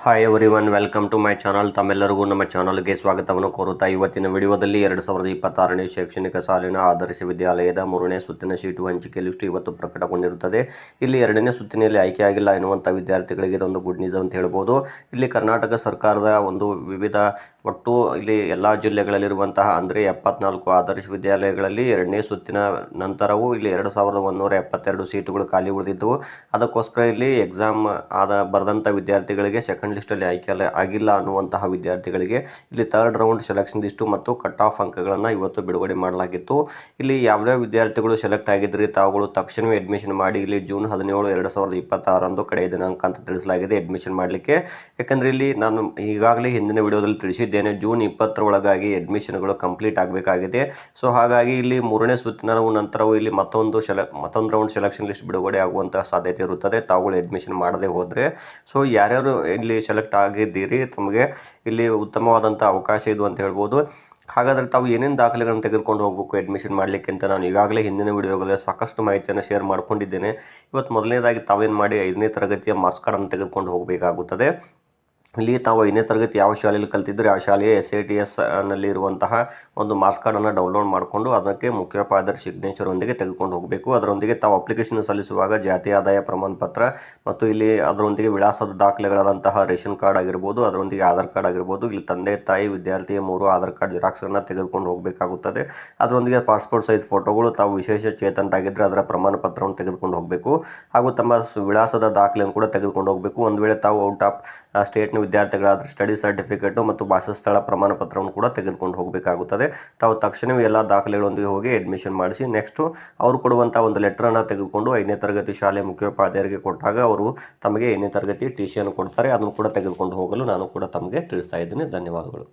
Hi everyone, welcome to my channel. ತಮ್ಮೆಲ್ಲರಿಗೂ ನಮ್ಮ ಚಾನಲ್ಗೆ ಸ್ವಾಗತವನ್ನು ಕೋರುತ್ತಾ ಇವತ್ತಿನ ವಿಡಿಯೋದಲ್ಲಿ 2026ನೇ ಶೈಕ್ಷಣಿಕ ಸಾಲಿನ ಆದರ್ಶ ವಿದ್ಯಾಲಯದ 3ನೇ ಸುತ್ತಿನ ಸೀಟು ಹಂಚಿಕೆ ಲಿಸ್ಟ್ ಇವತ್ತು ಪ್ರಕಟಗೊಂಡಿರುತ್ತದೆ. ಇಲ್ಲಿ 2ನೇ ಸುತ್ತಿನಲ್ಲಿ ಆಯ್ಕೆಯಾಗಿಲ್ಲ ಎನ್ನುವಂಥ ವಿದ್ಯಾರ್ಥಿಗಳಿಗೆ ಇದೊಂದು ಗುಡ್ ನ್ಯೂಸ್ ಅಂತ ಹೇಳ್ಬೋದು. ಇಲ್ಲಿ ಕರ್ನಾಟಕ ಸರ್ಕಾರದ ಒಂದು ವಿವಿಧ ಒಟ್ಟು ಇಲ್ಲಿ ಎಲ್ಲ ಜಿಲ್ಲೆಗಳಲ್ಲಿರುವಂತಹ ಅಂದರೆ 74 ಆದರ್ಶ ವಿದ್ಯಾಲಯಗಳಲ್ಲಿ 2ನೇ ಸುತ್ತಿನ ನಂತರವೂ ಇಲ್ಲಿ 2172 ಸೀಟುಗಳು ಖಾಲಿ ಉಳಿದಿದ್ದವು. ಅದಕ್ಕೋಸ್ಕರ ಇಲ್ಲಿ ಎಕ್ಸಾಮ್ ಬರೆದಂಥ ವಿದ್ಯಾರ್ಥಿಗಳಿಗೆ ಸೆಕೆಂಡ್ ಲಿಸ್ಟಲ್ಲಿ ಆಯ್ಕೆ ಆಗಿಲ್ಲ ಅನ್ನುವಂತಹ ವಿದ್ಯಾರ್ಥಿಗಳಿಗೆ ಇಲ್ಲಿ ಥರ್ಡ್ ರೌಂಡ್ ಸೆಲೆಕ್ಷನ್ ಲಿಸ್ಟು ಮತ್ತು ಕಟ್ ಆಫ್ ಅಂಕಗಳನ್ನು ಇವತ್ತು ಬಿಡುಗಡೆ ಮಾಡಲಾಗಿತ್ತು. ಇಲ್ಲಿ ಯಾವ್ಯಾವ ವಿದ್ಯಾರ್ಥಿಗಳು ಸೆಲೆಕ್ಟ್ ಆಗಿದ್ರಿ ತಾವುಗಳು ತಕ್ಷಣವೇ ಅಡ್ಮಿಷನ್ ಮಾಡಿ. ಇಲ್ಲಿ ಜೂನ್ 17, 2026 ಕಡೆಯ ದಿನಾಂಕ ಅಂತ ತಿಳಿಸಲಾಗಿದೆ ಅಡ್ಮಿಷನ್ ಮಾಡಲಿಕ್ಕೆ. ಯಾಕಂದರೆ ಇಲ್ಲಿ ನಾನು ಈಗಾಗಲೇ ಹಿಂದಿನ ವಿಡಿಯೋದಲ್ಲಿ ತಿಳಿಸಿದ್ದೇನೆ, ಜೂನ್ 20 ಒಳಗಾಗಿ ಅಡ್ಮಿಷನ್ಗಳು ಕಂಪ್ಲೀಟ್ ಆಗಬೇಕಾಗಿದೆ. ಸೊ ಹಾಗಾಗಿ ಇಲ್ಲಿ 3ನೇ ಸುತ್ತಿನ ನಂತರವೂ ಇಲ್ಲಿ ಮತ್ತೊಂದು ರೌಂಡ್ ಸೆಲೆಕ್ಷನ್ ಲಿಸ್ಟ್ ಬಿಡುಗಡೆ ಆಗುವಂತಹ ಸಾಧ್ಯತೆ ಇರುತ್ತದೆ ತಾವುಗಳು ಅಡ್ಮಿಷನ್ ಮಾಡದೆ ಹೋದರೆ. ಸೊ ಯಾರ್ಯಾರು ಇಲ್ಲಿ ಸೆಲೆಕ್ಟ್ ಆಗಿದ್ದೀರಿ ತಮಗೆ ಇಲ್ಲಿ ಉತ್ತಮವಾದಂಥ ಅವಕಾಶ ಇದು ಅಂತ ಹೇಳ್ಬೋದು. ಹಾಗಾದರೆ ತಾವು ಏನೇನು ದಾಖಲೆಗಳನ್ನು ತೆಗೆದುಕೊಂಡು ಹೋಗಬೇಕು ಅಡ್ಮಿಷನ್ ಮಾಡಲಿಕ್ಕೆ ಅಂತ ನಾನು ಈಗಾಗಲೇ ಹಿಂದಿನ ವಿಡಿಯೋಗಳಲ್ಲಿ ಸಾಕಷ್ಟು ಮಾಹಿತಿಯನ್ನು ಶೇರ್ ಮಾಡ್ಕೊಂಡಿದ್ದೇನೆ. ಇವತ್ತು ಮೊದಲನೇದಾಗಿ ತಾವೇನು ಮಾಡಿ 5ನೇ ತರಗತಿಯ ಮಾರ್ಕ್ಸ್ ಕಾರ್ಡನ್ನು ತೆಗೆದುಕೊಂಡು ಹೋಗಬೇಕಾಗುತ್ತದೆ. ಇಲ್ಲಿ ತಾವು 5ನೇ ತರಗತಿ ಯಾವ ಶಾಲೆಯಲ್ಲಿ ಕಲ್ತಿದ್ದರೆ ಆ ಶಾಲೆಯ SATS ನಲ್ಲಿ ಇರುವಂತಹ ಒಂದು ಮಾರ್ಕ್ಸ್ ಕಾರ್ಡನ್ನು ಡೌನ್ಲೋಡ್ ಮಾಡಿಕೊಂಡು ಅದಕ್ಕೆ ಮುಖ್ಯೋಪಾಧ್ಯಾಯರ ಸಿಗ್ನೇಚರ್ ಒಂದಿಗೆ ತೆಗೆದುಕೊಂಡು ಹೋಗಬೇಕು. ಅದರೊಂದಿಗೆ ತಾವು ಅಪ್ಲಿಕೇಶನ್ ಸಲ್ಲಿಸುವಾಗ ಜಾತಿ ಆದಾಯ ಪ್ರಮಾಣ ಪತ್ರ ಮತ್ತು ಇಲ್ಲಿ ಅದರೊಂದಿಗೆ ವಿಳಾಸದ ದಾಖಲೆಗಳಾದಂತಹ ರೇಷನ್ ಕಾರ್ಡ್ ಆಗಿರ್ಬೋದು, ಅದರೊಂದಿಗೆ ಆಧಾರ್ ಕಾರ್ಡ್ ಆಗಿರ್ಬೋದು, ಇಲ್ಲಿ ತಂದೆ ತಾಯಿ ವಿದ್ಯಾರ್ಥಿಯ 3 ಆಧಾರ್ ಕಾರ್ಡ್ ಜೆರಾಕ್ಸ್ಗಳನ್ನು ತೆಗೆದುಕೊಂಡು ಹೋಗಬೇಕಾಗುತ್ತದೆ. ಅದರೊಂದಿಗೆ ಪಾಸ್ಪೋರ್ಟ್ ಸೈಜ್ ಫೋಟೋಗಳು, ತಾವು ವಿಶೇಷ ಚೇತನರಾಗಿದ್ದರೆ ಅದರ ಪ್ರಮಾಣ ಪತ್ರವನ್ನು ತೆಗೆದುಕೊಂಡು ಹೋಗಬೇಕು. ಹಾಗೂ ತಮ್ಮ ವಿಳಾಸದ ದಾಖಲೆಯನ್ನು ಕೂಡ ತೆಗೆದುಕೊಂಡು ಹೋಗಬೇಕು. ಒಂದು ವೇಳೆ ತಾವು ಔಟ್ ಆಫ್ ಸ್ಟೇಟ್ನ ವಿದ್ಯಾರ್ಥಿಗಳಾದರೆ ಸ್ಟಡಿ ಸರ್ಟಿಫಿಕೇಟು ಮತ್ತು ವಾಸಸ್ಥಳ ಪ್ರಮಾಣ ಪತ್ರವನ್ನು ಕೂಡ ತೆಗೆದುಕೊಂಡು ಹೋಗಬೇಕಾಗುತ್ತದೆ. ತಾವು ತಕ್ಷಣವೇ ಎಲ್ಲ ದಾಖಲೆಗಳೊಂದಿಗೆ ಹೋಗಿ ಅಡ್ಮಿಷನ್ ಮಾಡಿಸಿ ನೆಕ್ಸ್ಟು ಅವರು ಕೊಡುವಂಥ ಒಂದು ಲೆಟ್ರನ್ನು ತೆಗೆದುಕೊಂಡು 5ನೇ ತರಗತಿ ಶಾಲೆ ಮುಖ್ಯೋಪಾಧ್ಯಾಯರಿಗೆ ಕೊಟ್ಟಾಗ ಅವರು ತಮಗೆ 5ನೇ ತರಗತಿ TC ಕೊಡ್ತಾರೆ. ಅದನ್ನು ಕೂಡ ತೆಗೆದುಕೊಂಡು ಹೋಗಲು ನಾನು ಕೂಡ ತಮಗೆ ತಿಳಿಸ್ತಾ ಇದ್ದೀನಿ. ಧನ್ಯವಾದಗಳು.